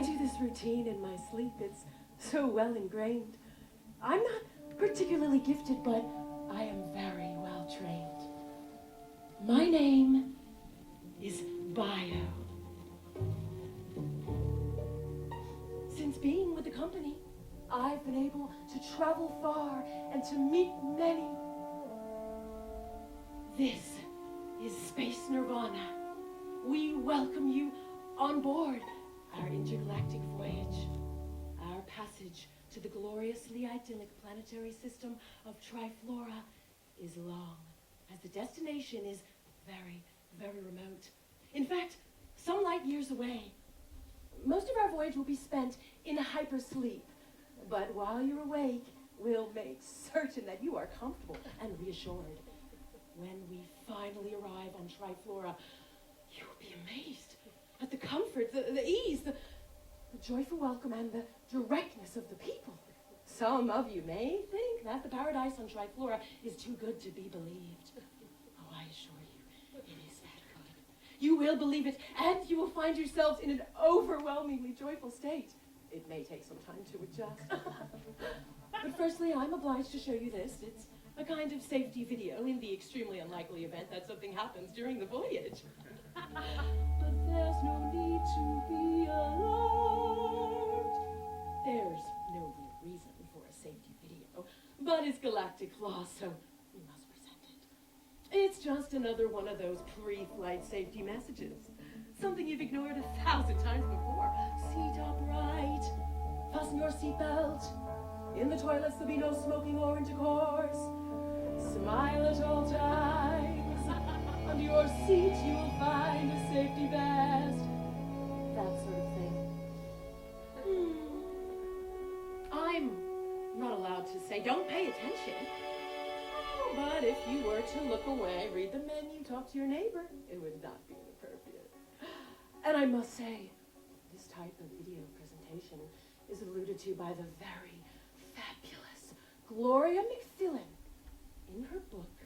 do this routine in my sleep. It's so well ingrained. I'm not particularly gifted, but I am very well trained. My name is Bio. Since being with the company, I've been able to travel far and to meet many. This is Space Nirvana. We welcome you on board our intergalactic voyage. Our passage to the gloriously idyllic planetary system of Triflora is long, as the destination is very, very remote. In fact, some light years away. Most of our voyage will be spent in a hypersleep, but while you're awake, we'll make certain that you are comfortable and reassured. When we finally arrive on Triflora, you will be amazed at the comfort, the ease, the joyful welcome, and the directness of the people. Some of you may think that the paradise on Triflora is too good to be believed. Oh, I assure you, it is that good. You will believe it, and you will find yourselves in an overwhelmingly joyful state. It may take some time to adjust. But firstly, I'm obliged to show you this. It's a kind of safety video in the extremely unlikely event that something happens during the voyage. But there's no need to be alarmed. There's no real reason for a safety video, but it's galactic law, so we must present it. It's just another one of those pre-flight safety messages. Something you've ignored 1,000 times before. Seat upright. Fasten your seatbelt. In the toilets there'll be no smoking or intercourse. Smile at all times. Under your seat you will find a safety vest. That sort of thing. I'm not allowed to say don't pay attention. But if you were to look away, read the menu, talk to your neighbor, it would not be inappropriate. And I must say, this type of video presentation is alluded to by the very fabulous Gloria McFillin in her book,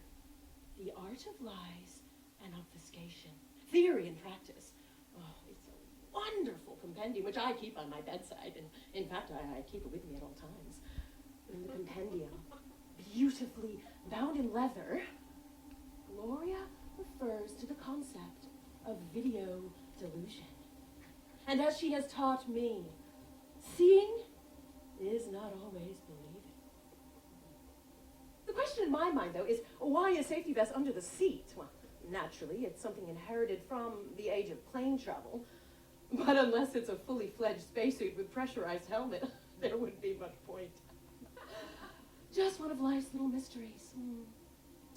The Art of Lies and Obfuscation, Theory and Practice. Oh, it's a wonderful compendium, which I keep on my bedside, and in fact, I keep it with me at all times. In the compendium, beautifully bound in leather, Gloria refers to the concept of video delusion. And as she has taught me, seeing is not always believing. The question in my mind, though, is why a safety vest under the seat? Well, naturally, it's something inherited from the age of plane travel. But unless it's a fully fledged spacesuit with pressurized helmet, there wouldn't be much point. Just one of life's little mysteries.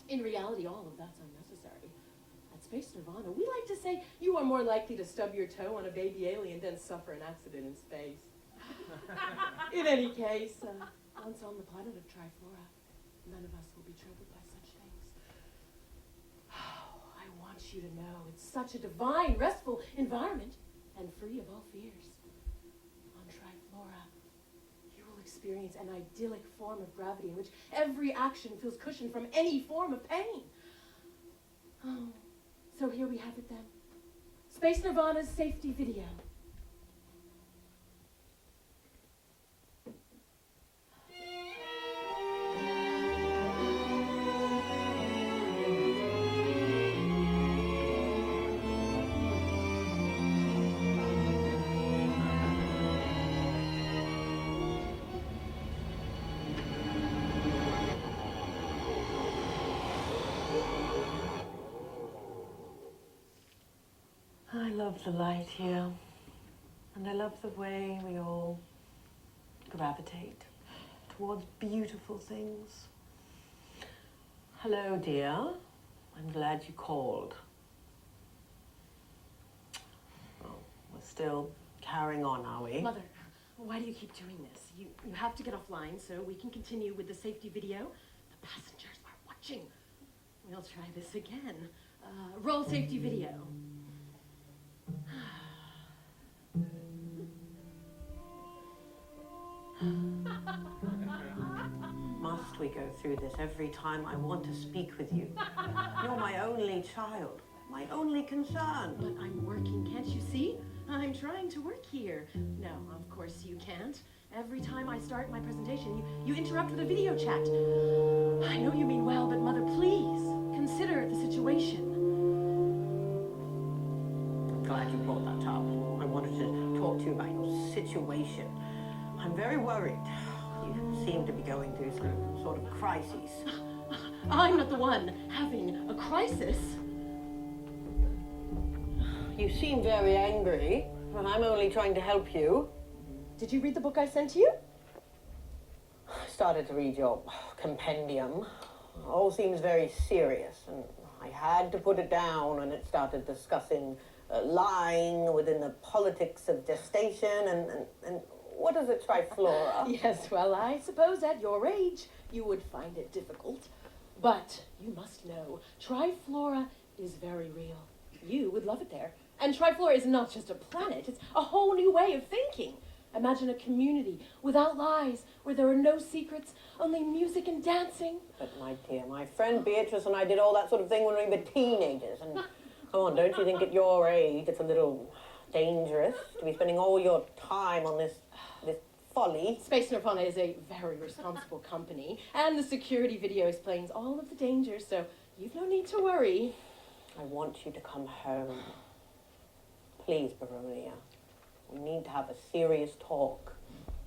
In reality, all of that's unnecessary. At Space Nirvana, we like to say you are more likely to stub your toe on a baby alien than suffer an accident in space. In any case, once on the planet of Triflora, none of us will be troubled by such things. Oh, I want you to know it's such a divine, restful environment and free of all fears. On Triflora, you will experience an idyllic form of gravity in which every action feels cushioned from any form of pain. Oh, so here we have it then. Space Nirvana's safety video. I love the light here, and I love the way we all gravitate towards beautiful things. Hello, dear. I'm glad you called. Oh, we're still carrying on, are we? Mother, why do you keep doing this? You have to get offline so we can continue with the safety video. The passengers are watching. We'll try this again. Roll safety video. Must we go through this every time I want to speak with you? You're my only child, my only concern. But I'm working, can't you see? I'm trying to work here. No, of course you can't. Every time I start my presentation, you interrupt with a video chat. I know you mean well, but Mother, please consider the situation. I'm glad you brought that up. I wanted to talk to you about your situation. I'm very worried. You seem to be going through some sort of crisis. I'm not the one having a crisis. You seem very angry, and I'm only trying to help you. Did you read the book I sent to you? I started to read your compendium. All seems very serious, and I had to put it down when it started discussing lying within the politics of gestation and what is it, triflora? Yes, well, I suppose at your age you would find it difficult. But you must know, Triflora is very real. You would love it there. And Triflora is not just a planet, it's a whole new way of thinking. Imagine a community without lies, where there are no secrets, only music and dancing. But my dear, my friend Beatrice and I did all that sort of thing when we were teenagers. And come on, don't you think at your age it's a little dangerous to be spending all your time on this folly? Space Nirvana is a very responsible company, and the security video explains all of the dangers, so you've no need to worry. I want you to come home. Please, Baronia. We need to have a serious talk.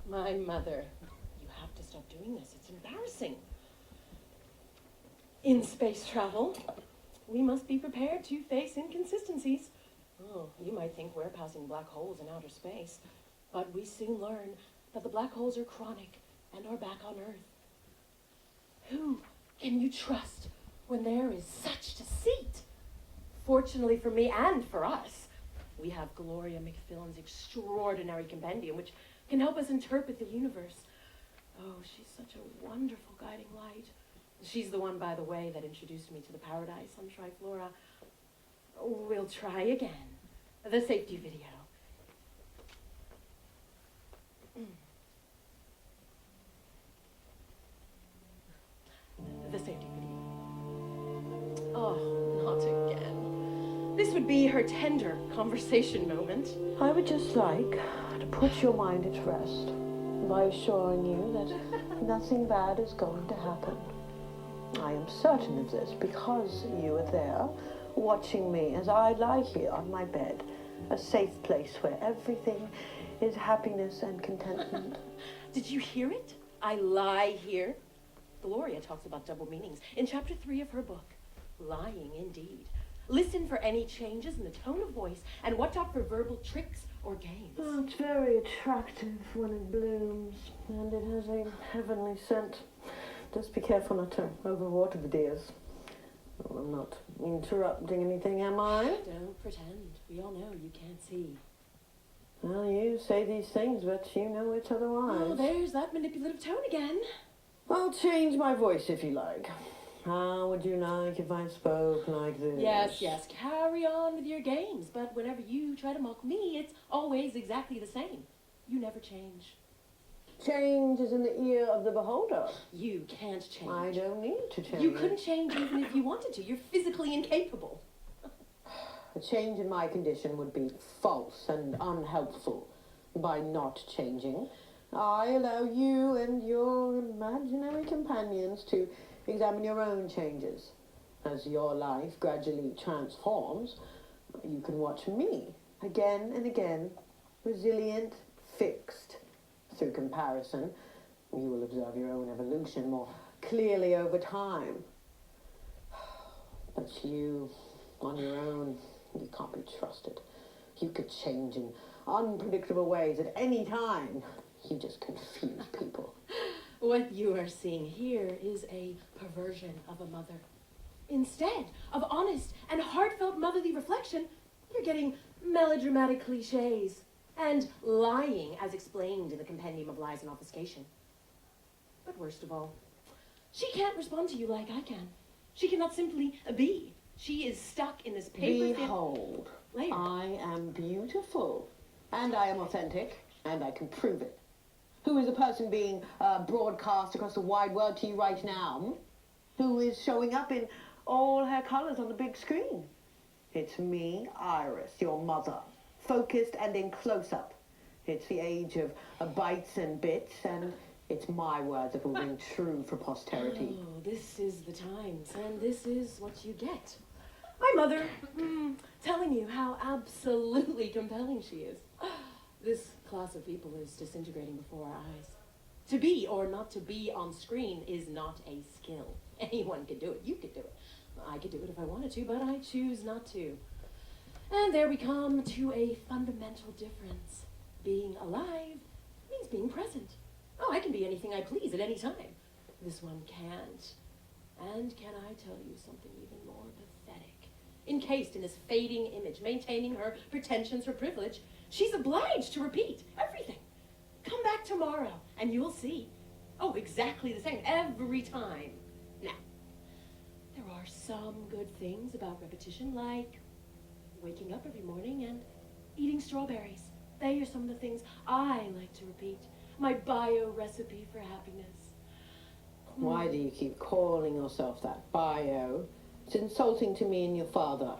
My mother, you have to stop doing this. It's embarrassing. In space travel, we must be prepared to face inconsistencies. Oh, you might think we're passing black holes in outer space, but we soon learn that the black holes are chronic and are back on Earth. Who can you trust when there is such deceit? Fortunately for me and for us, we have Gloria McFillan's extraordinary compendium, which can help us interpret the universe. Oh, she's such a wonderful guiding light. She's the one, by the way, that introduced me to the paradise on Triflora. We'll try again. The safety video. The safety video. Oh, not again. This would be her tender conversation moment. I would just like to put your mind at rest by assuring you that nothing bad is going to happen. I am certain of this because you are there, watching me as I lie here on my bed, a safe place where everything is happiness and contentment. Did you hear it? I lie here. Gloria talks about double meanings in chapter 3 of her book. Lying, indeed. Listen for any changes in the tone of voice and watch out for verbal tricks or games. Oh, it's very attractive when it blooms, and it has a heavenly scent. Just be careful not to overwater the dears. Well, I'm not interrupting anything, am I? Don't pretend. We all know you can't see. Well, you say these things, but you know it's otherwise. Oh, there's that manipulative tone again. I'll change my voice if you like. How would you like if I spoke like this? Yes, yes, carry on with your games, but whenever you try to mock me, it's always exactly the same. You never change. Change is in the ear of the beholder. You can't change. I don't need to change. You couldn't change even if you wanted to. You're physically incapable. A change in my condition would be false and unhelpful. By not changing, I allow you and your imaginary companions to examine your own changes. As your life gradually transforms, you can watch me again and again, resilient, fixed. Through comparison, you will observe your own evolution more clearly over time. But you, on your own, you can't be trusted. You could change in unpredictable ways at any time. You just confuse people. What you are seeing here is a perversion of a mother. Instead of honest and heartfelt motherly reflection, you're getting melodramatic cliches and lying as explained in the Compendium of Lies and Obfuscation. But worst of all, she can't respond to you like I can. She cannot simply be. She is stuck in this paper-thin Behold, layer. I am beautiful, and I am authentic, and I can prove it. Who is the person being broadcast across the wide world to you right now? Who is showing up in all her colours on the big screen? It's me, Iris, your mother, focused and in close-up. It's the age of bites and bits, and it's my word that will ring true for posterity. Oh, this is the times, and this is what you get. My mother, telling you how absolutely compelling she is. This class of people is disintegrating before our eyes. To be or not to be on screen is not a skill. Anyone can do it. You could do it. I could do it if I wanted to, but I choose not to. And there we come to a fundamental difference. Being alive means being present. Oh, I can be anything I please at any time. This one can't. And can I tell you something even more pathetic? Encased in this fading image, maintaining her pretensions, her privilege, she's obliged to repeat everything. Come back tomorrow, and you'll see. Oh, exactly the same every time. Now, there are some good things about repetition, like waking up every morning and eating strawberries. They are some of the things I like to repeat. My bio recipe for happiness. Why do you keep calling yourself that? Bio? It's insulting to me and your father.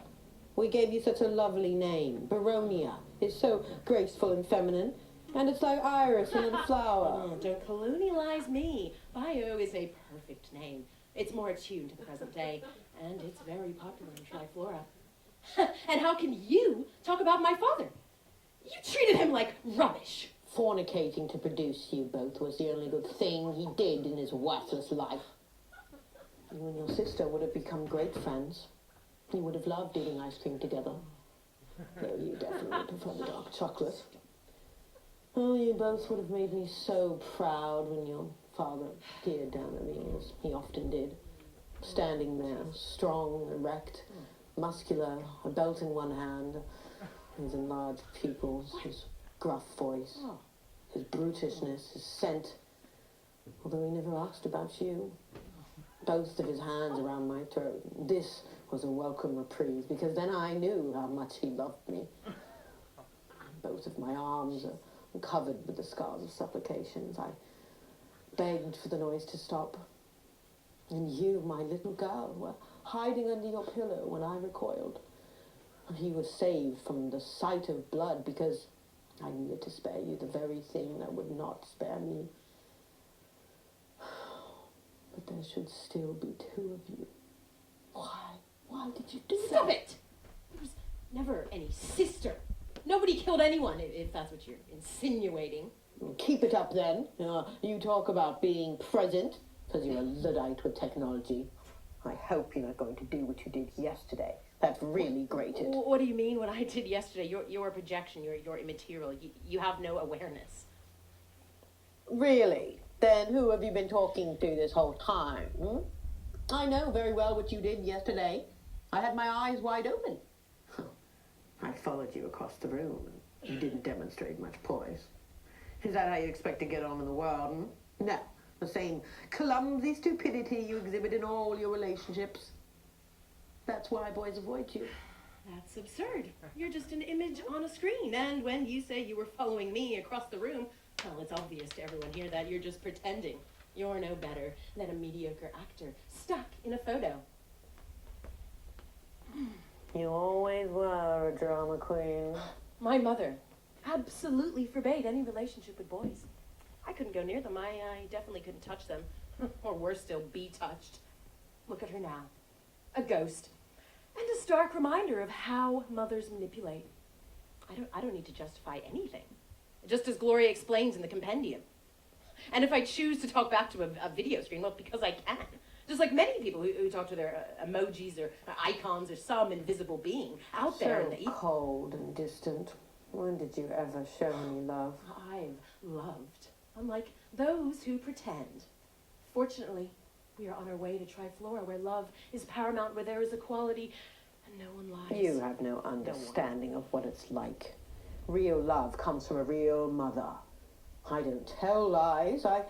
We gave you such a lovely name. Baronia. It's so graceful and feminine. And it's like iris and a flower. Oh, don't colonialize me. Bio is a perfect name. It's more attuned to the present day, and it's very popular in Triflora. And how can you talk about my father? You treated him like rubbish. Fornicating to produce you both was the only good thing he did in his worthless life. You and your sister would have become great friends. You would have loved eating ice cream together. Though you definitely prefer the dark chocolate. Oh, you both would have made me so proud when your father peered down at me, as he often did. Standing there, strong, erect, muscular, a belt in one hand, his enlarged pupils, his gruff voice, his brutishness, his scent, although he never asked about you. Both of his hands around my throat. This was a welcome reprieve, because then I knew how much he loved me. Both of my arms are covered with the scars of supplications. I begged for the noise to stop. And you, my little girl, were hiding under your pillow when I recoiled. He was saved from the sight of blood because I needed to spare you the very thing that would not spare me. But there should still be two of you. Why? Why did you do that? Stop it! There was never any sister. Nobody killed anyone, if that's what you're insinuating. Keep it up then. You talk about being present, because you're a Luddite with technology. I hope you're not going to do what you did yesterday. That's really grated. What do you mean what I did yesterday? You're a projection, you're immaterial, you have no awareness. Really? Then who have you been talking to this whole time? I know very well what you did yesterday. I had my eyes wide open. I followed you across the room, and you didn't demonstrate much poise. Is that how you expect to get on in the world? No. The same clumsy stupidity you exhibit in all your relationships. That's why boys avoid you. That's absurd. You're just an image on a screen, and when you say you were following me across the room, well, it's obvious to everyone here that you're just pretending. You're no better than a mediocre actor stuck in a photo. You always were a drama queen. My mother absolutely forbade any relationship with boys. I couldn't go near them. I definitely couldn't touch them. Or worse still, be touched. Look at her now. A ghost. And a stark reminder of how mothers manipulate. I don't need to justify anything. Just as Gloria explains in the compendium. And if I choose to talk back to a video screen, well, because I can. Just like many people who talk to their emojis or icons or some invisible being out there. So cold and distant. When did you ever show any love? I've loved, unlike those who pretend. Fortunately, we are on our way to Triflora, where love is paramount, where there is equality, and no one lies. You have no understanding of what it's like. Real love comes from a real mother. I don't tell lies. I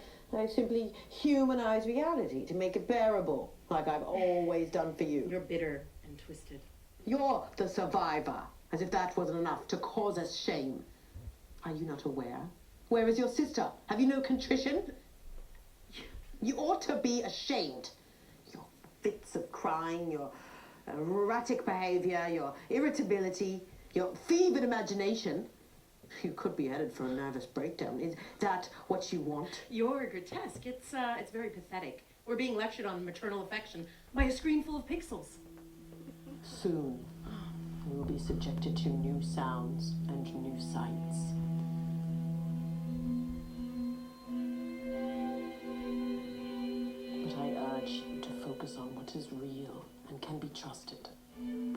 simply humanize reality to make it bearable, like I've always done for you. You're bitter and twisted. You're the survivor, as if that wasn't enough to cause us shame. Are you not aware? Where is your sister? Have you no contrition? You ought to be ashamed. Your fits of crying, your erratic behavior, your irritability, Your fevered imagination. You could be headed for a nervous breakdown. Is that what you want? You're grotesque. It's very pathetic. We're being lectured on maternal affection by a screen full of pixels. Soon, you will be subjected to new sounds and new sights. But I urge you to focus on what is real and can be trusted.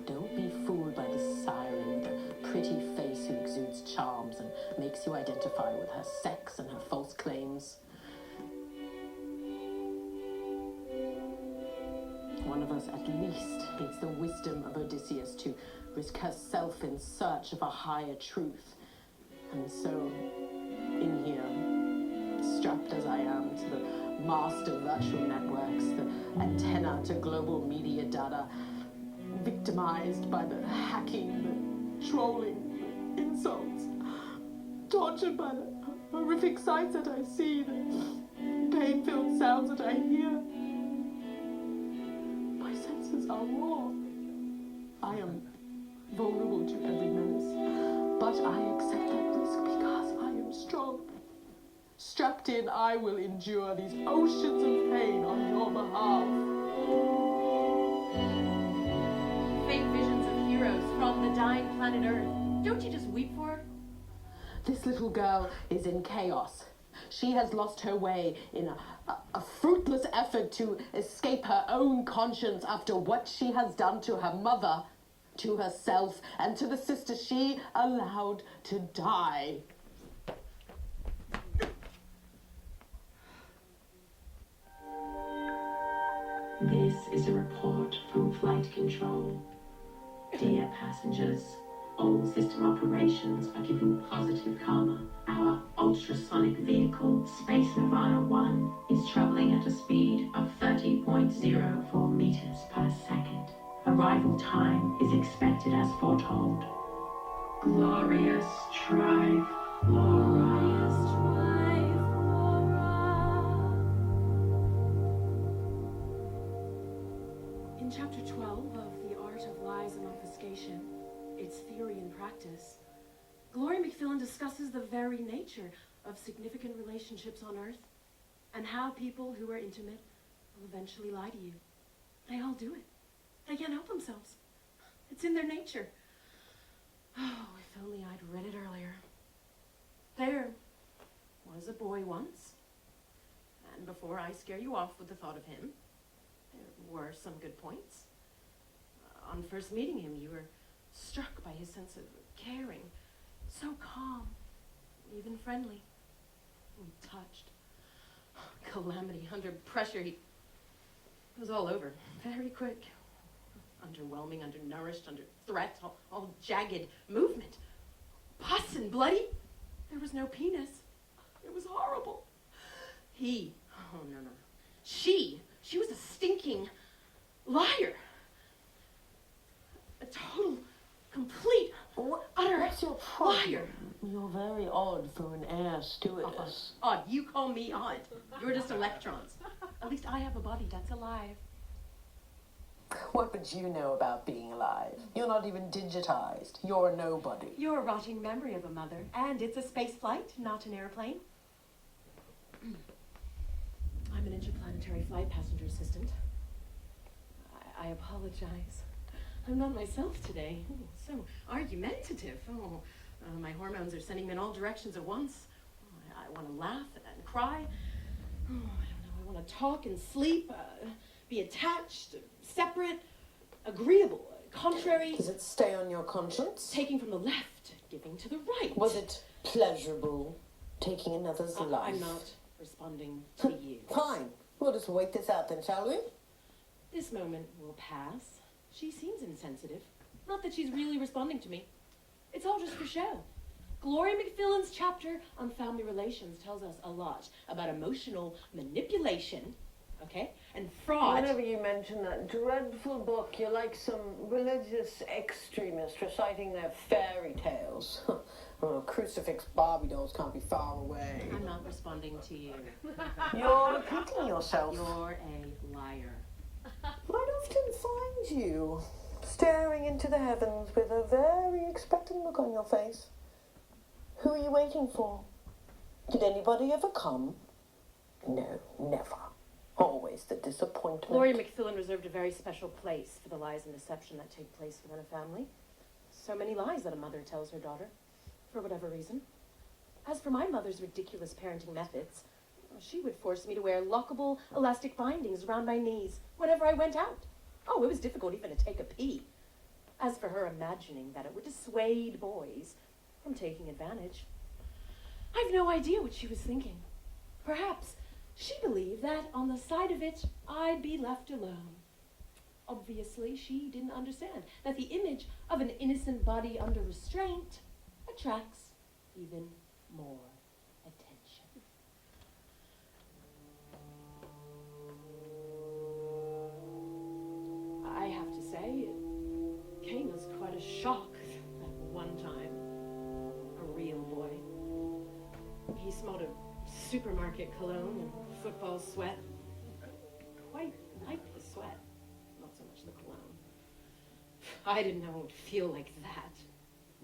Don't be fooled by the siren with a pretty face who exudes charms and makes you identify with her sex and her false claims. One of us at least needs the wisdom of Odysseus to risk herself in search of a higher truth. And so, in here, strapped as I am to the mast of virtual networks, the antenna to global media data, victimized by the hacking, the trolling, the insults, tortured by the horrific sights that I see, the pain-filled sounds that I hear. My senses are raw. I am vulnerable to every menace, but I accept that risk because I am strong. Strapped in, I will endure these oceans of pain on your behalf. Fake visions of heroes from the dying planet Earth. Don't you just weep for her? This little girl is in chaos. She has lost her way in a fruitless effort to escape her own conscience after what she has done to her mother, to herself, and to the sister she allowed to die. This is a report from flight control. Dear passengers, all system operations are given positive karma. Our ultrasonic vehicle, Space Nirvana 1, is traveling at a speed of 30.04 meters per second. Arrival time is expected as foretold. Glorious Trive, glorious Trive, In chapter 12 of The Art of Lies and Obfuscation, its theory and practice, Gloria McFillan discusses the very nature of significant relationships on Earth and how people who are intimate will eventually lie to you. They all do it. They can't help themselves. It's in their nature. Oh, if only I'd read it earlier. There was a boy once, and before I scare you off with the thought of him, there were some good points. On first meeting him, you were struck by his sense of caring, so calm, even friendly, and touched. Calamity, under pressure, he was all over, very quick. Underwhelming, undernourished, under threat, all jagged movement. Pus and bloody. There was no penis. It was horrible. Oh no. She was a stinking liar. A total, complete, utter What's your problem? liar. You're very odd for an air stewardess. Odd, you call me odd. You're just electrons. At least I have a body that's alive. What would you know about being alive? You're not even digitized. You're a nobody. You're a rotting memory of a mother. And it's a space flight, not an airplane. I'm an interplanetary flight passenger assistant. I apologize. I'm not myself today. Oh, so argumentative. My hormones are sending me in all directions at once. I want to laugh and cry. I don't know. I want to talk and sleep, be attached, separate, agreeable, contrary. Does it stay on your conscience? Taking from the left, giving to the right. Was it pleasurable, taking another's life? I'm not responding to you. Fine. We'll just wait this out then, shall we? This moment will pass. She seems insensitive. Not that she's really responding to me. It's all just for show. Gloria McFillan's chapter on family relations tells us a lot about emotional manipulation, okay, and fraud. Whenever you mention that dreadful book, you're like some religious extremist reciting their fairy tales. Oh, crucifix Barbie dolls can't be far away. I'm not responding to you. You're repeating yourself. You're a liar. I'd often find you staring into the heavens with a very expectant look on your face. Who are you waiting for? Did anybody ever come? No, never. Always the disappointment. Gloria McFillan reserved a very special place for the lies and deception that take place within a family. So many lies that a mother tells her daughter, for whatever reason. As for my mother's ridiculous parenting methods, she would force me to wear lockable elastic bindings around my knees whenever I went out. Oh, it was difficult even to take a pee. As for her imagining that it would dissuade boys from taking advantage, I've no idea what she was thinking. Perhaps she believed that on the side of it, I'd be left alone. Obviously, she didn't understand that the image of an innocent body under restraint attracts even more attention. I have to say, it came as quite a shock that one time, a real boy. He smelled of supermarket cologne and football sweat. Quite liked the sweat, not so much the cologne. I didn't know it would feel like that.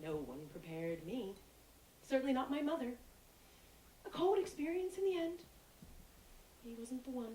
No one prepared me. Certainly not my mother. A cold experience in the end. He wasn't the one.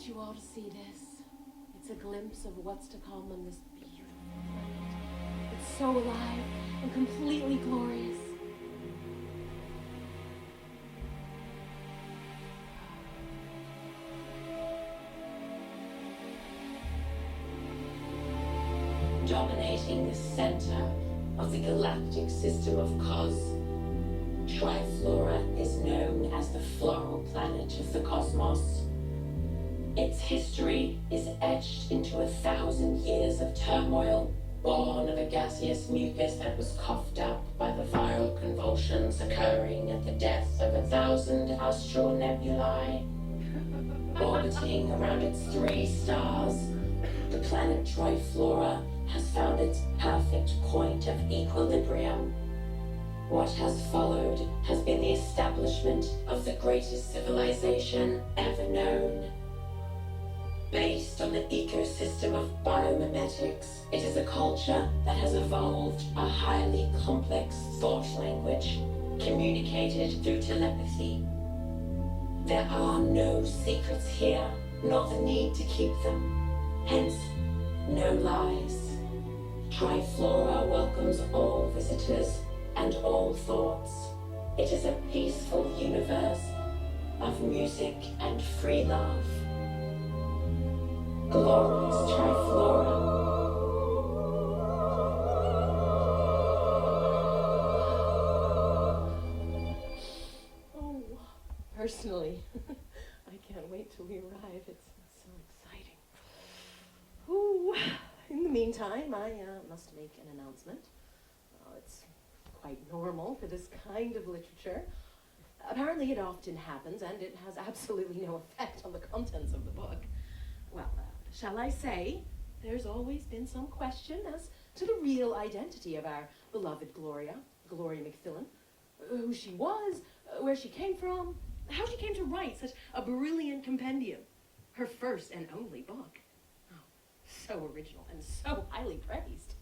You all to see this. It's a glimpse of what's to come on this beautiful planet. It's so alive and completely glorious. Dominating the center of the galactic system of Cos, Triflora is known as the floral planet of the cosmos. Its history is etched into 1,000 years of turmoil, born of a gaseous mucus that was coughed up by the viral convulsions occurring at the depth of 1,000 astral nebulae. Orbiting around its 3 stars, the planet Triflora has found its perfect point of equilibrium. What has followed has been the establishment of the greatest civilization ever known. Based on the ecosystem of biomimetics, it is a culture that has evolved a highly complex thought language, communicated through telepathy. There are no secrets here, nor the need to keep them. Hence, no lies. Triflora welcomes all visitors and all thoughts. It is a peaceful universe of music and free love. Glorious Triflora. Oh, personally, I can't wait till we arrive. It's so exciting. Ooh. In the meantime, I must make an announcement. It's quite normal for this kind of literature. Apparently it often happens, and it has absolutely no effect on the contents of the book. Well, shall I say, there's always been some question as to the real identity of our beloved Gloria McFillan. Who she was, where she came from, how she came to write such a brilliant compendium. Her first and only book. Oh, so original and so highly praised.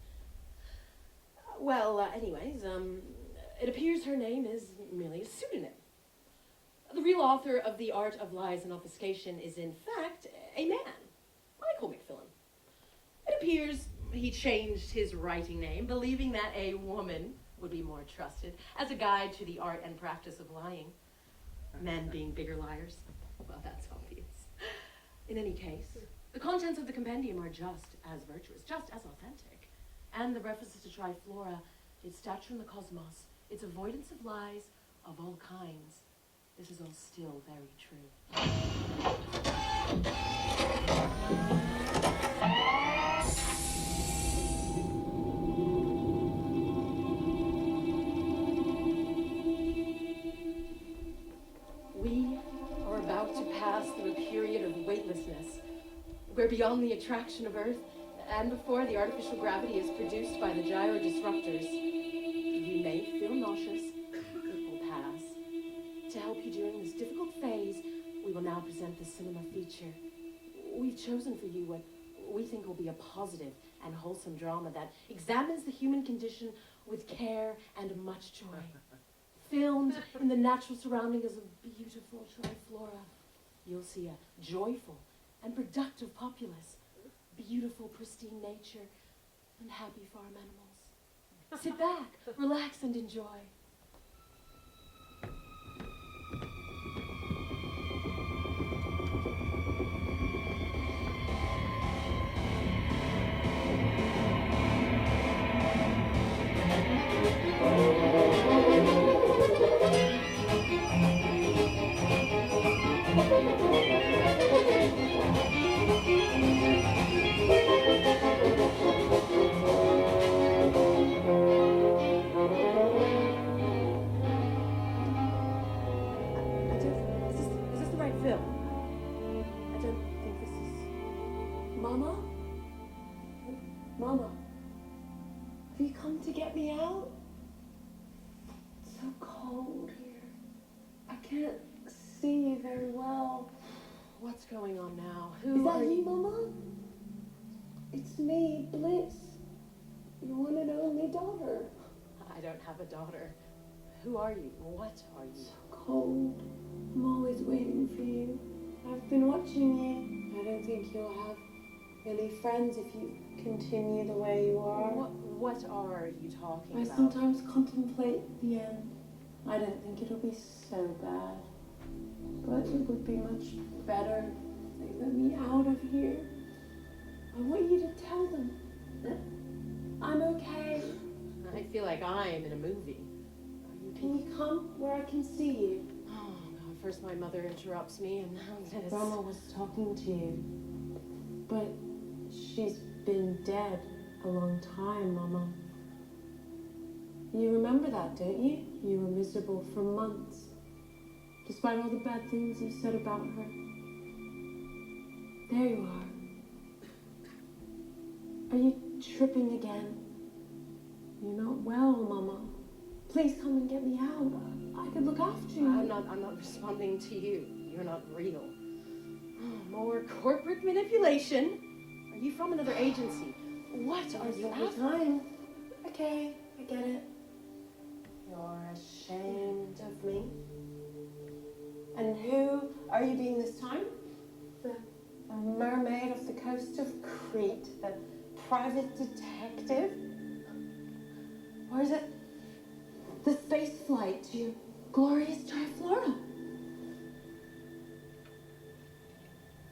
Anyways, it appears her name is merely a pseudonym. The real author of The Art of Lies and Obfuscation is in fact a man. Michael McFillan. It appears he changed his writing name, believing that a woman would be more trusted as a guide to the art and practice of lying. Men being bigger liars. Well, that's obvious. In any case, the contents of the compendium are just as virtuous, just as authentic. And the references to Triflora, its stature in the cosmos, its avoidance of lies of all kinds, this is all still very true. We're beyond the attraction of Earth, and before the artificial gravity is produced by the gyro disruptors. You may feel nauseous. It will pass. To help you during this difficult phase, we will now present the cinema feature. We've chosen for you what we think will be a positive and wholesome drama that examines the human condition with care and much joy. Filmed in the natural surroundings of beautiful triflora, you'll see a joyful and productive populace, beautiful pristine nature, and happy farm animals. Sit back, relax, and enjoy. Is this the right film? I don't think this is... Mama? Mama? Have you come to get me out? It's so cold here. I can't see you very well. What's going on now? Is that are you, Mama? It's me, Bliss. Your one and only daughter. I don't have a daughter. Who are you? What are you? Cold. I'm always waiting for you. I've been watching you. I don't think you'll have any friends if you continue the way you are. What are you talking I about? sometimes contemplate the end. I don't think it'll be so bad. But it would be much better if they let me out of here. I want you to tell them that I'm okay. I feel like I'm in a movie. Can you come where I can see you? Oh, God. First my mother interrupts me, and now this. Grandma was talking to you. But she's been dead a long time, Mama. You remember that, don't you? You were miserable for months, despite all the bad things you said about her. There you are. Are you tripping again? You're not well, Mama. Please come and get me out. I could look after you. I'm not responding to you. You're not real. Oh, more corporate manipulation. Are you from another agency? What are you Every after? time. Okay, I get it. You're ashamed of me. And who are you being this time? The mermaid off the coast of Crete, the private detective? Or is it the space flight to your glorious Triflora?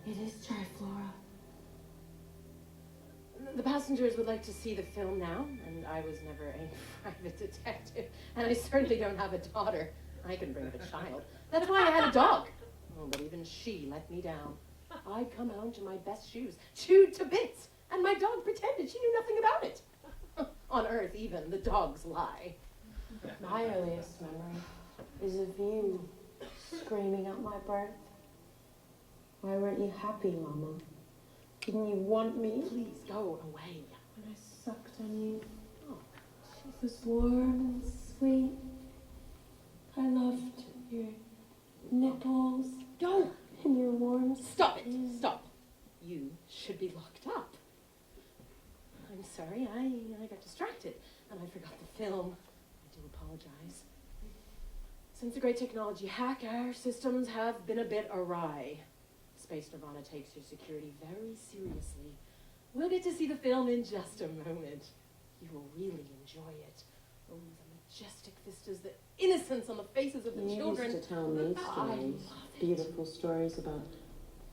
It is Triflora. The passengers would like to see the film now, and I was never a private detective, and I certainly don't have a daughter. I couldn't bring up a child. That's why I had a dog. Oh, but even she let me down. I'd come out in my best shoes, chewed to bits, and my dog pretended she knew nothing about it. On Earth, even, the dogs lie. My earliest memory is of you screaming at my birth. Why weren't you happy, Mama? Didn't you want me? Please go away. When I sucked on you, Oh, it was warm and sweet. I loved your nipples go! and your warm Stop it! Stop. You should be locked up. I'm sorry, I got distracted, and I forgot the film. I do apologize. Since the great technology hack, our systems have been a bit awry. Space Nirvana takes your security very seriously. We'll get to see the film in just a moment. You will really enjoy it. Oh, the majestic vistas, the innocence on the faces of the You children. used to tell me I stories, love it. beautiful stories about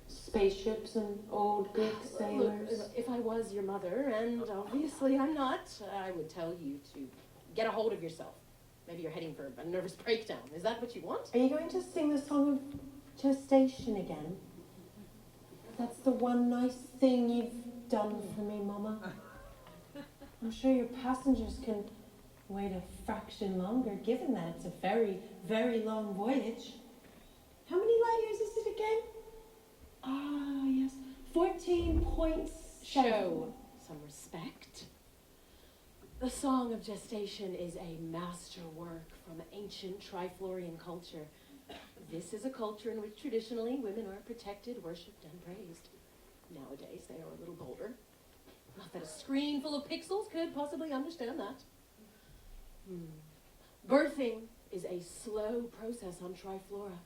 spaceships and old Greek sailors. Look, if I was your mother, and obviously I'm not, I would tell you to get a hold of yourself. Maybe you're heading for a nervous breakdown. Is that what you want? Are you going to sing the song of gestation again? That's the one nice thing you've done for me, Mama. I'm sure your passengers can wait a fraction longer, given that it's a very, very long voyage. How many light years is it again? Ah, yes, 14 13 points. Show some respect. The Song of Gestation is a masterwork from ancient Triflorian culture. This is a culture in which traditionally women are protected, worshipped, and praised. Nowadays, they are a little bolder. Not that a screen full of pixels could possibly understand that. Birthing is a slow process on Triflora,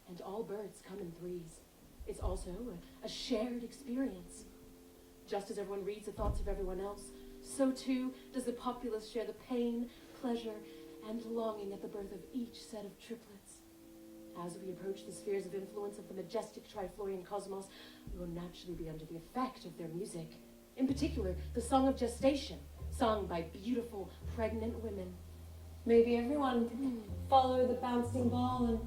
and all births come in threes. It's also a shared experience. Just as everyone reads the thoughts of everyone else, so too does the populace share the pain, pleasure, and longing at the birth of each set of triplets. As we approach the spheres of influence of the majestic Triflorian cosmos, we will naturally be under the effect of their music. In particular, the Song of Gestation, sung by beautiful, pregnant women. Maybe everyone can follow the bouncing ball and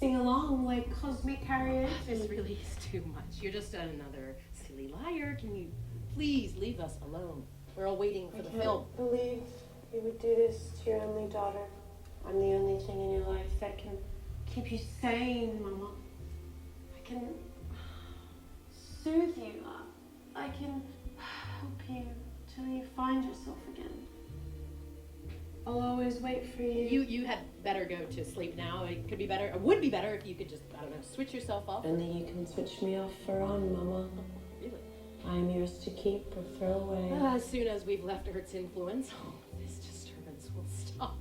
sing along like cosmic karaoke. This really is too much. You're just another silly liar. Can you please leave us alone? We're all waiting for the film. I can't believe you would do this to your only daughter. I'm the only thing in your life that can keep you sane, Mama. I can soothe you. I can help you till you find yourself again. I'll always wait for you. You had better go to sleep now. It could be better. It would be better if you could just, I don't know, switch yourself off. Only you can switch me off or on, Mama. Really? I'm yours to keep or throw away. As soon as we've left Earth's influence, this disturbance will stop.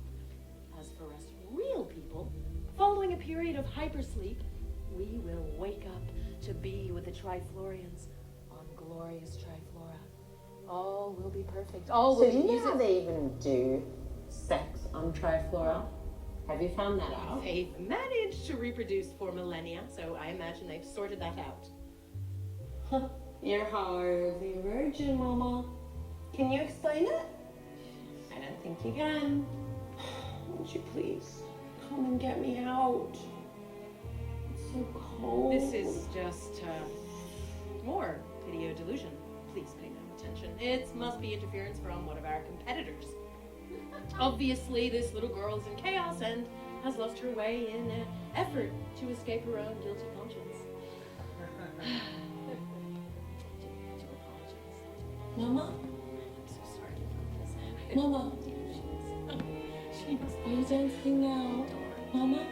As for us real people, following a period of hypersleep, we will wake up to be with the Triflorians on glorious Triflora. All will be perfect. All So will do be you know how they even do sex on Triflora? Have you found that out? They've managed to reproduce for millennia, so I imagine they've sorted that out. You're hardly a virgin, Mama. Can you explain it? I don't think you can. Won't you please come and get me out? It's so cold. This is just more video delusion. Please pay no attention. It must be interference from one of our competitors. Obviously, this little girl is in chaos and has lost her way in an effort to escape her own guilty conscience. Do apologize. Mama? I'm so sorry about this. Mama? She must Are you dancing now? Mama?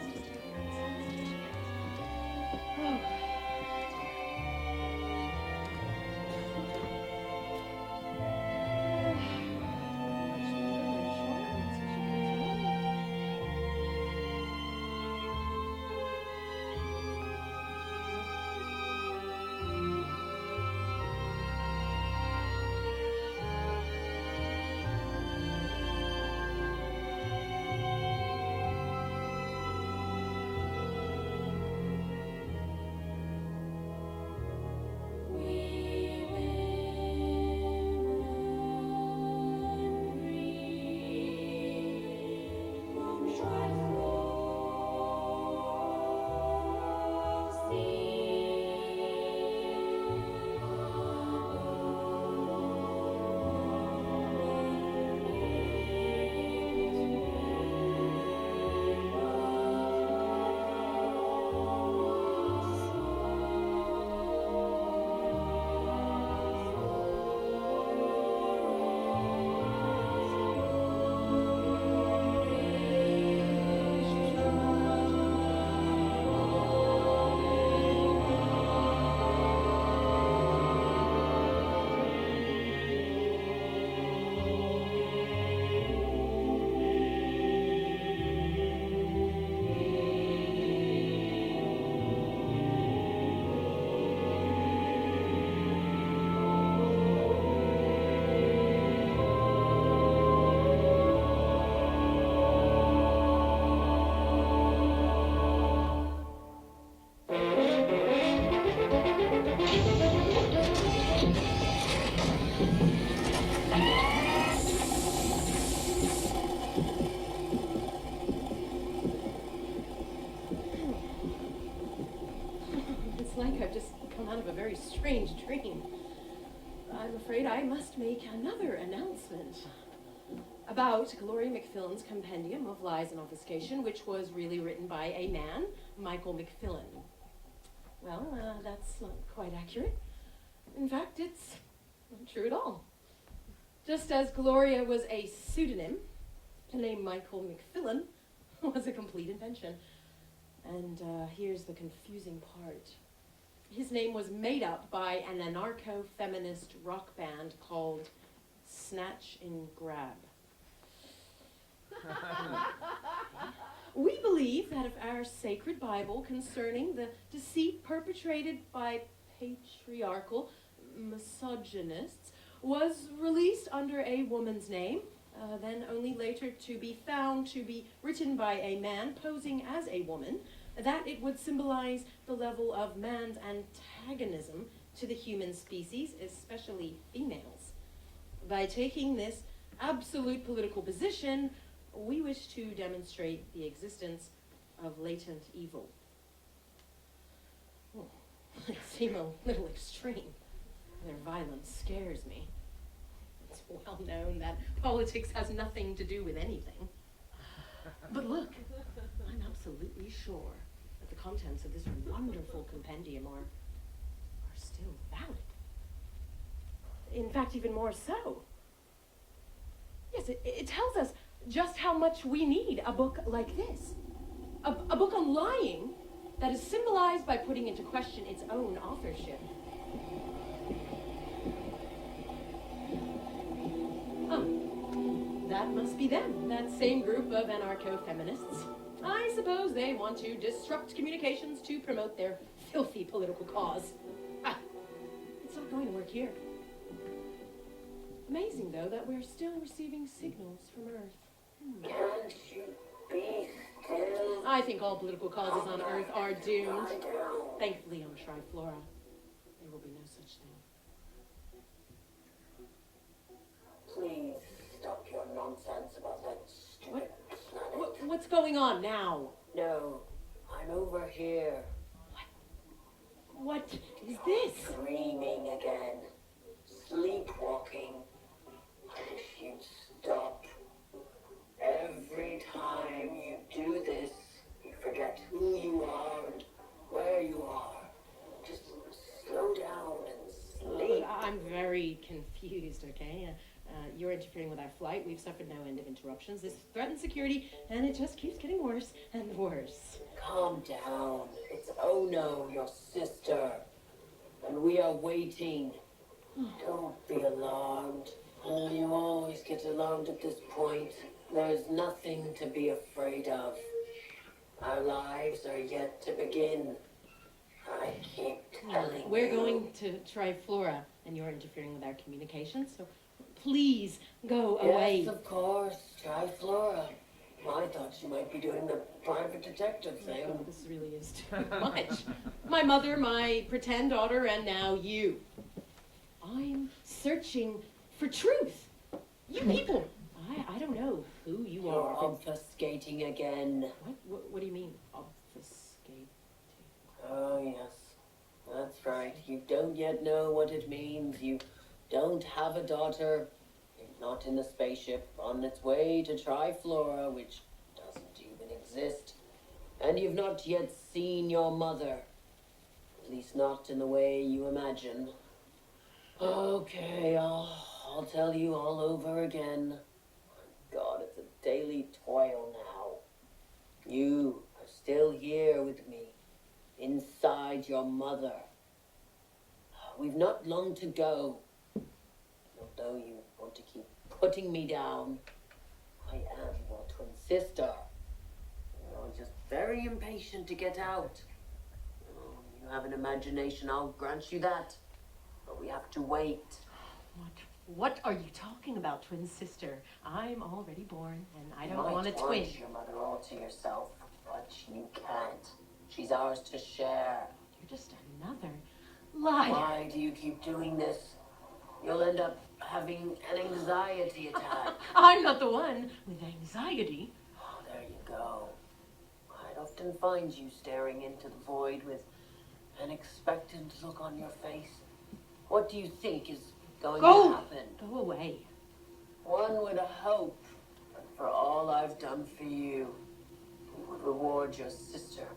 strange dream. I'm afraid I must make another announcement about Gloria McFillan's Compendium of Lies and Obfuscation, which was really written by a man, Michael McFillan. Well, that's not quite accurate. In fact, it's not true at all. Just as Gloria was a pseudonym, the name Michael McFillan was a complete invention. And here's the confusing part. His name was made up by an anarcho-feminist rock band called Snatch and Grab. We believe that if our sacred Bible concerning the deceit perpetrated by patriarchal misogynists was released under a woman's name, then only later to be found to be written by a man posing as a woman, that it would symbolize the level of man's antagonism to the human species, especially females. By taking this absolute political position, we wish to demonstrate the existence of latent evil. Oh, it seems a little extreme. Their violence scares me. It's well known that politics has nothing to do with anything. But look, I'm absolutely sure that the contents of this wonderful compendium are still valid. In fact, even more so. Yes, it tells us just how much we need a book like this. A book on lying that is symbolized by putting into question its own authorship. That must be them, that same group of anarcho-feminists. I suppose they want to disrupt communications to promote their filthy political cause. It's not going to work here. Amazing, though, that we're still receiving signals from Earth. Can't you be still? I think all political causes on Earth are doomed. Thankfully, on Triflora, there will be no such thing. Please stop your nonsense about that stupid planet. What's going on now? No, I'm over here. What is this? Dreaming again. Sleepwalking. I wish you'd stop. Every time you do this, you forget who you are and where you are. Just slow down and sleep. I'm very confused, okay? You're interfering with our flight. We've suffered no end of interruptions. This threatens security, and it just keeps getting worse and worse. Calm down. It's Ono, your sister. And we are waiting. Don't be alarmed. You always get alarmed at this point. There's nothing to be afraid of. Our lives are yet to begin. I keep telling We're you. going to Triflora, and you're interfering with our communications, so please go Yes, away. of course. Triflora. I thought you might be doing the private detective thing. Oh, this really is too much. My mother, my pretend daughter, and now you. I'm searching for truth. You people, I don't know who you You're are. obfuscating again. What do you mean, obfuscate? Oh, yes. That's right. You don't yet know what it means. You don't have a daughter. You're not in a spaceship on its way to Triflora, which doesn't even exist. And you've not yet seen your mother. At least not in the way you imagine. Okay, I'll tell you all over again. God, it's a daily toil now. You are still here with me, inside your mother. We've not long to go. Although you want to keep putting me down, I am your twin sister. You're just very impatient to get out. Oh, you have an imagination, I'll grant you that. But we have to wait. What are you talking about, twin sister? I'm already born, and I You don't might want a twin. your mother all to yourself, but you can't. She's ours to share. You're just another liar. Why do you keep doing this? You'll end up having an anxiety attack. I'm not the one with anxiety. Oh, there you go. I'd often find you staring into the void with an expectant look on your face. What do you think is going to happen? Go away. One would hope that for all I've done for you, you would reward your sister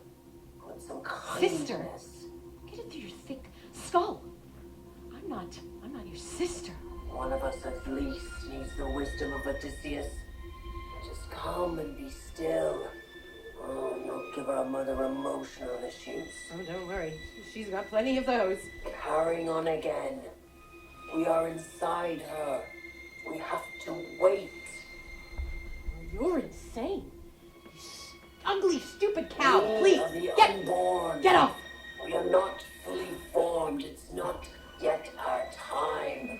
with some kindness. Sister? Get it through your thick skull. I'm I'm not your sister. One of us at least needs the wisdom of Odysseus. Just come and be still. Oh, don't give our mother emotional issues. Oh, don't worry. She's got plenty of those. Carrying on again. We are inside her. We have to wait. You're insane. You ugly, stupid cow. Please, We are the get unborn. off. We are not fully formed. It's not yet our time.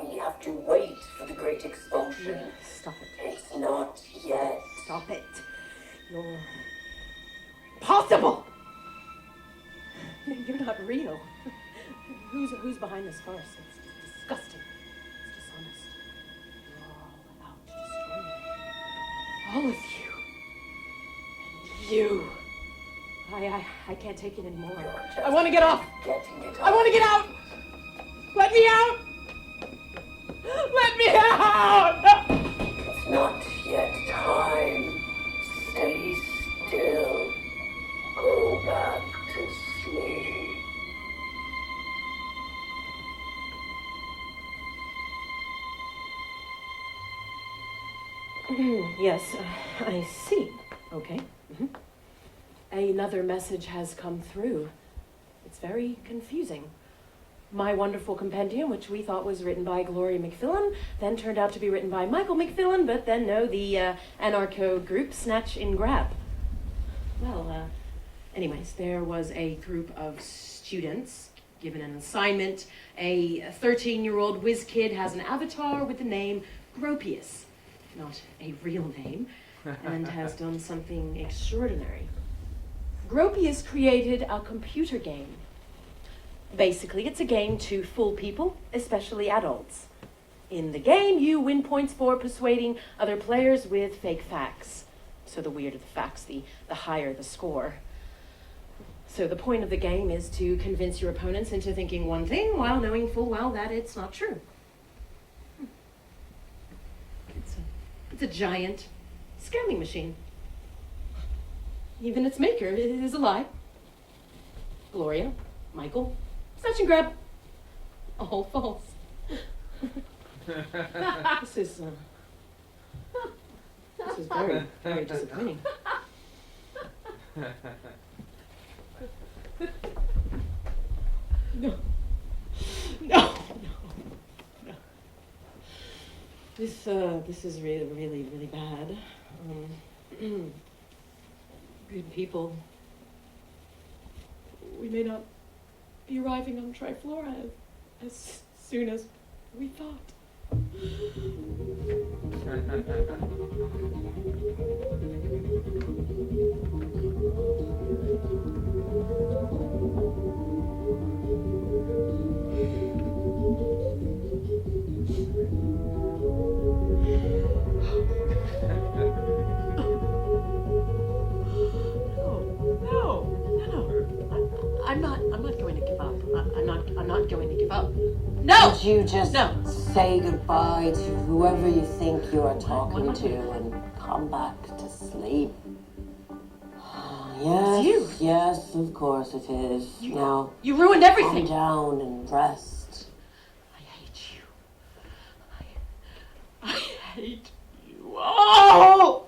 We have to wait for the great expulsion. Stop it. It's not yet. Stop it. You're impossible. You're not real. Who's behind this farce? It's disgusting. It's dishonest. You're all out to destroy me. All of you. And you. I can't take it anymore. I want to get off. Getting it I want to get out. Let me out. Let me out. It's not yet time. Stay still. Go back to sleep. Yes, I see. Okay. Another message has come through. It's very confusing. My wonderful compendium, which we thought was written by Gloria McFillin, then turned out to be written by Michael McFillin, but then no, the anarcho group Snatch and Grab. Well, anyways, there was a group of students given an assignment. A 13-year-old whiz kid has an avatar with the name Gropius, not a real name, and has done something extraordinary. Gropius created a computer game. Basically, it's a game to fool people, especially adults. In the game, you win points for persuading other players with fake facts. So the weirder the facts, the higher the score. So the point of the game is to convince your opponents into thinking one thing while knowing full well that it's not true. It's a giant scamming machine. Even its maker is a lie. Gloria, Michael, Snatch and Grab, all false. This is very, very disappointing. No. This is really, really, really bad. Good people. We may not be arriving on Triflora as soon as we thought. I'm not going to give up. I'm not going to give up. No! Would you just No. say goodbye to whoever you think you are talking to and come back to sleep? Yes, you. Yes, of course it is. Now, You ruined calm everything. down and rest. I hate you. I hate you. Oh!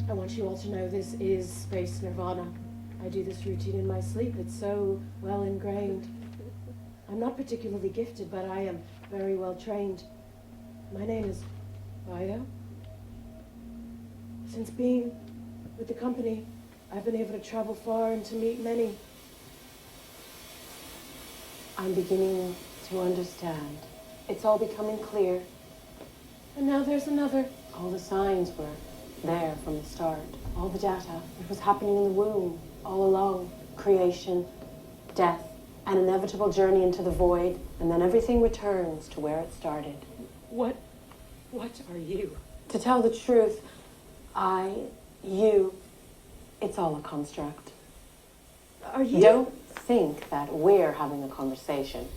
I want you all to know this is space nirvana. I do this routine in my sleep. It's so well ingrained. I'm not particularly gifted, but I am very well trained. My name is Fido. Since being with the company, I've been able to travel far and to meet many. I'm beginning to understand. It's all becoming clear. And now there's another. All the signs were there from the start. All the data. It was happening in the womb, all along. Creation, death, an inevitable journey into the void, and then everything returns to where it started. What are you? To tell the truth, you It's all a construct. Are you? Don't think that we're having a conversation.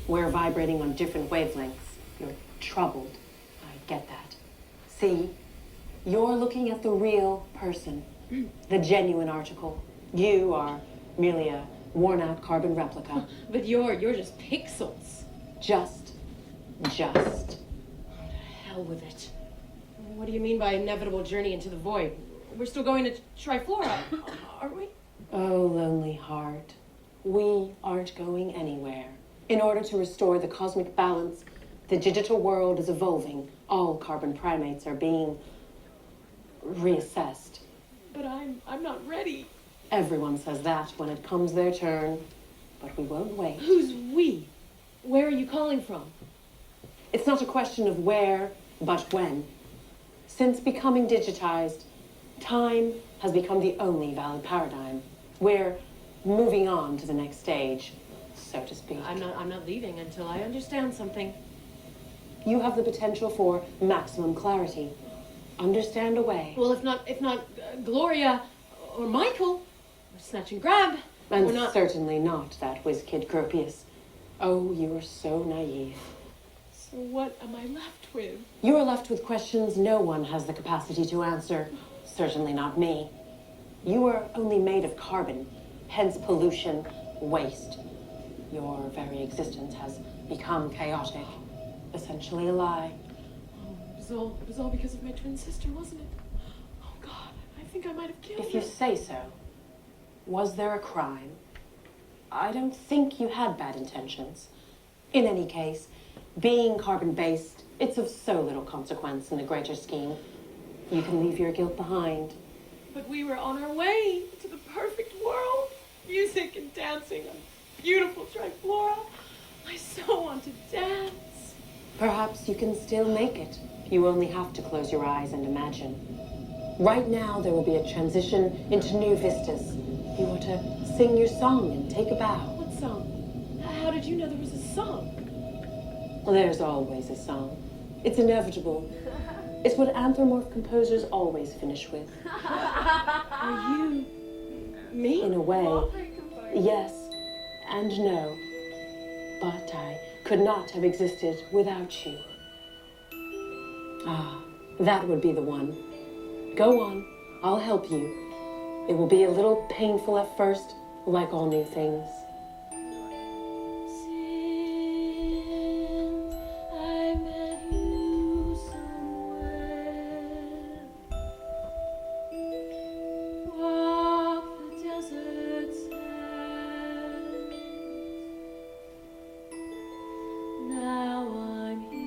We're vibrating on different wavelengths. You're troubled. I get that. See, you're looking at the real person, the genuine article. You are merely a worn-out carbon replica. But you're just pixels. Just. Hell with it. What do you mean by inevitable journey into the void? We're still going to Triflora, aren't we? Oh, lonely heart. We aren't going anywhere. In order to restore the cosmic balance, the digital world is evolving. All carbon primates are being reassessed. But I'm not ready. Everyone says that when it comes their turn, but we won't wait. Who's we? Where are you calling from? It's not a question of where, but when. Since becoming digitized, time has become the only valid paradigm. We're moving on to the next stage, so to speak. I'm not leaving until I understand something. You have the potential for maximum clarity. Understand away. Well, if not Gloria or Michael, or Snatch and Grab, And we're not. certainly not that whiz kid Gropius. Oh, you are so naive. So what am I left with? You are left with questions no one has the capacity to answer. Certainly not me. You are only made of carbon, hence pollution, waste. Your very existence has become chaotic, essentially a lie. It was all because of my twin sister, wasn't it? Oh God, I think I might have killed If you her. say so, was there a crime? I don't think you had bad intentions. In any case, being carbon-based, it's of so little consequence in the greater scheme. You can leave your guilt behind. But we were on our way to the perfect world. Music and dancing on beautiful Triflora. I so want to dance. Perhaps you can still make it. You only have to close your eyes and imagine. Right now, there will be a transition into new vistas. You are to sing your song and take a bow. What song? How did you know there was a song? There's always a song. It's inevitable. It's what anthropomorph composers always finish with. Are you me? In a way, yes and no. But I could not have existed without you. Ah, that would be the one. Go on, I'll help you. It will be a little painful at first, like all new things. Since I met you somewhere, walk the desert sands. Now I'm here.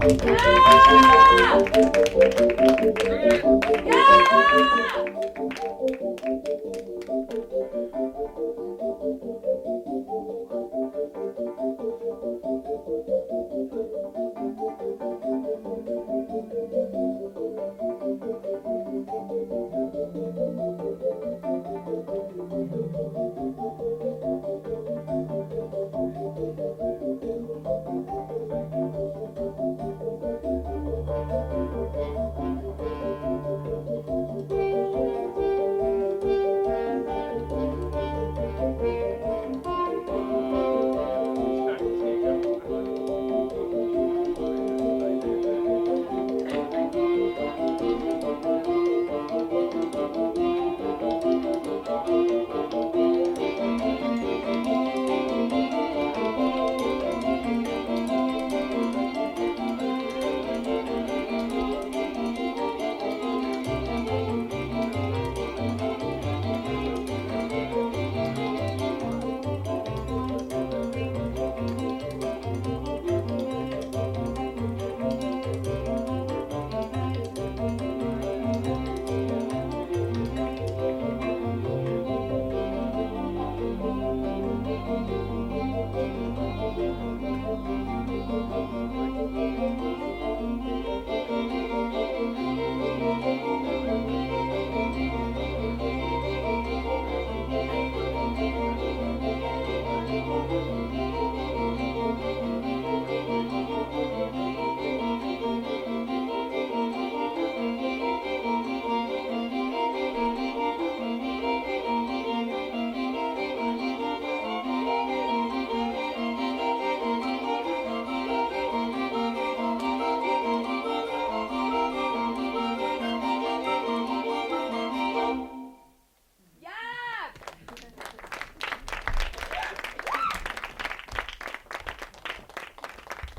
Ah!